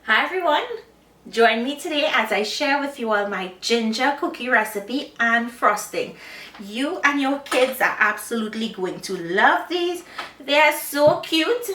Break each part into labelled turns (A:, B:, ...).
A: Hi everyone! Join me today as I share with you all my ginger cookie recipe and frosting. You and your kids are absolutely going to love these. They are so cute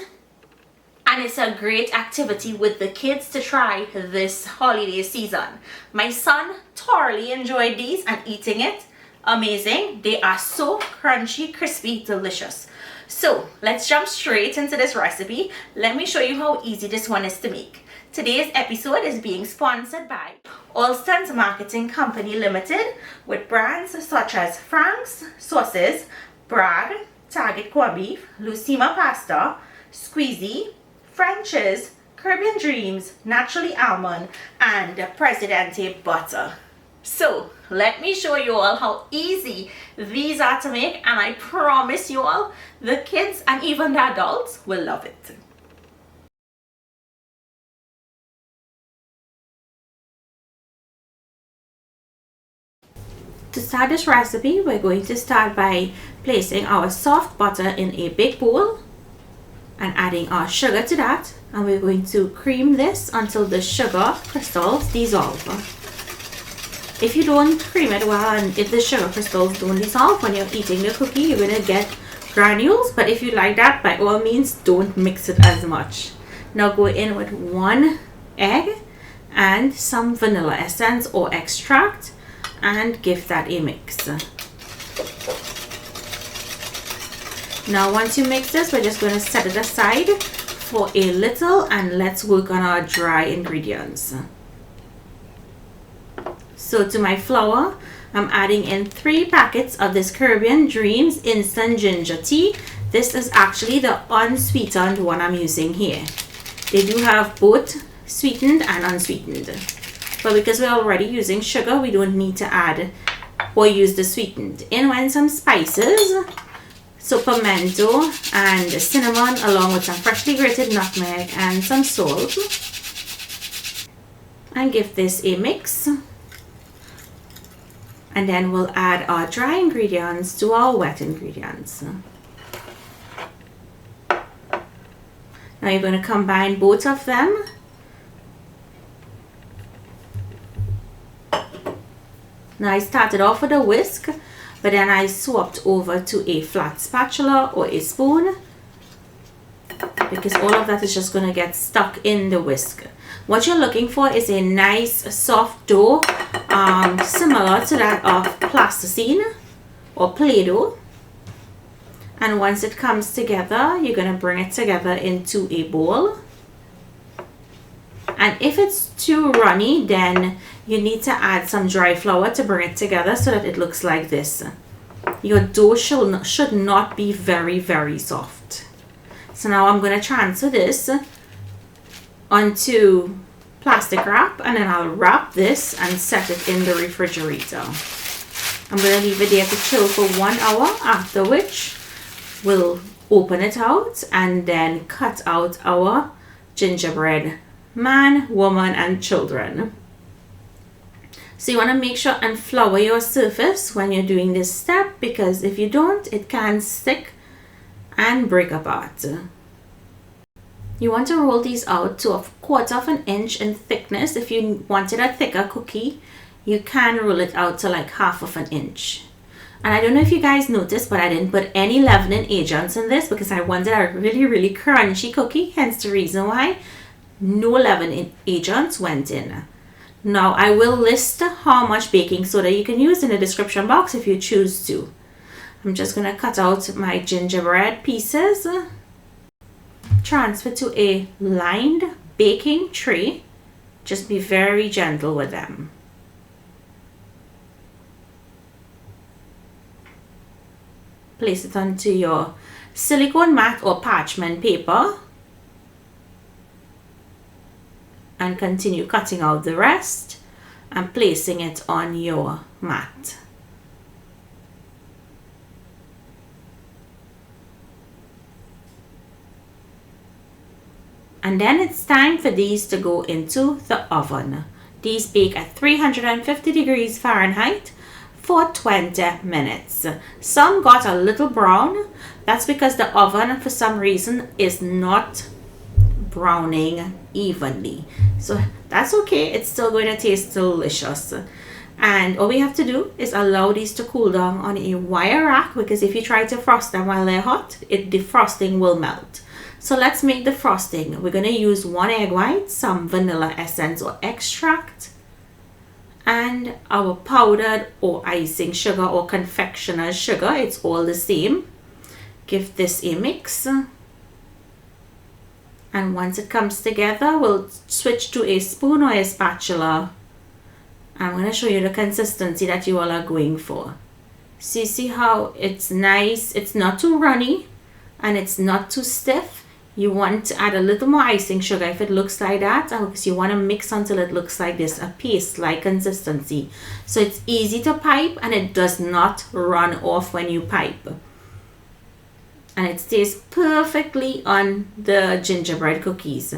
A: and it's a great activity with the kids to try this holiday season. My son thoroughly enjoyed these and eating it. Amazing. They are so crunchy, crispy, delicious. So let's jump straight into this recipe. Let me show you how easy this one is to make. Today's episode is being sponsored by Alston's Marketing Company Limited with brands such as Frank's Sauces, Bragg, Target Corned Beef, Lucima Pasta, Squeezy, French's, Caribbean Dreams, Naturally Almond, and Presidente Butter. So let me show you all how easy these are to make, and I promise you all the kids and even the adults will love it. To start this recipe, we're going to start by placing our soft butter in a big bowl and adding our sugar to that, and we're going to cream this until the sugar crystals dissolve. If you don't cream it well and if the sugar crystals don't dissolve when you're eating the cookie, you're going to get granules, but if you like that, by all means don't mix it as much. Now go in with 1 egg and some vanilla essence or extract and give that a mix. Now once you mix this, we're just going to set it aside for a little and let's work on our dry ingredients. So to my flour, I'm adding in 3 packets of this Caribbean Dreams instant ginger tea. This is actually the unsweetened one I'm using here. They do have both sweetened and unsweetened. But because we're already using sugar, we don't need to add or use the sweetened. In went some spices, so pimento and cinnamon along with some freshly grated nutmeg and some salt. And give this a mix. And then we'll add our dry ingredients to our wet ingredients. Now you're going to combine both of them. Now I started off with a whisk, but then I swapped over to a flat spatula or a spoon because all of that is just going to get stuck in the whisk. What you're looking for is a nice soft dough similar to that of plasticine or Play-Doh. And once it comes together, you're going to bring it together into a bowl. And if it's too runny, then you need to add some dry flour to bring it together so that it looks like this. Your dough should not be very, very soft. So now I'm going to transfer this onto plastic wrap and then I'll wrap this and set it in the refrigerator. I'm going to leave it there to chill for 1 hour, after which we'll open it out and then cut out our gingerbread man, woman and children. So you want to make sure and flour your surface when you're doing this step, because if you don't, it can stick and break apart. You want to roll these out to 1/4 of an inch in thickness. If you wanted a thicker cookie, you can roll it out to like 1/2 of an inch. And I don't know if you guys noticed, but I didn't put any leavening agents in this because I wanted a really, really crunchy cookie, hence the reason why no leavening agents went in. Now I will list how much baking soda you can use in the description box if you choose to. I'm just going to cut out my gingerbread pieces, transfer to a lined baking tray. Just be very gentle with them. Place it onto your silicone mat or parchment paper and continue cutting out the rest and placing it on your mat. And then it's time for these to go into the oven. These bake at 350 degrees Fahrenheit for 20 minutes. Some got a little brown. That's because the oven for some reason is not browning evenly. So that's okay, it's still going to taste delicious. And all we have to do is allow these to cool down on a wire rack, because if you try to frost them while they're hot, the frosting will melt. So let's make the frosting. We're going to use 1 egg white, some vanilla essence or extract, and our powdered or icing sugar or confectioner's sugar. It's all the same. Give this a mix. And once it comes together, we'll switch to a spoon or a spatula. I'm going to show you the consistency that you all are going for. So you see how it's nice, it's not too runny and it's not too stiff. You want to add a little more icing sugar if it looks like that, because you want to mix until it looks like this, a paste-like consistency. So it's easy to pipe and it does not run off when you pipe. And it stays perfectly on the gingerbread cookies.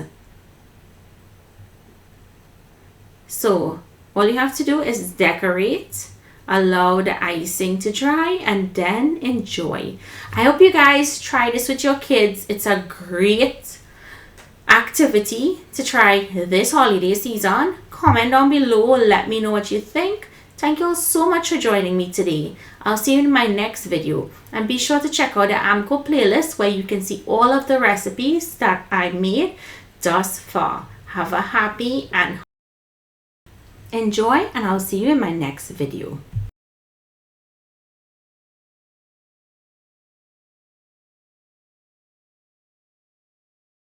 A: So all you have to do is decorate, allow the icing to dry, and then enjoy. I hope you guys try this with your kids. It's a great activity to try this holiday season. Comment down below, let me know what you think. Thank you all so much for joining me today. I'll see you in my next video. And be sure to check out the Amco playlist where you can see all of the recipes that I made thus far. Have a happy and enjoy, and I'll see you in my next video.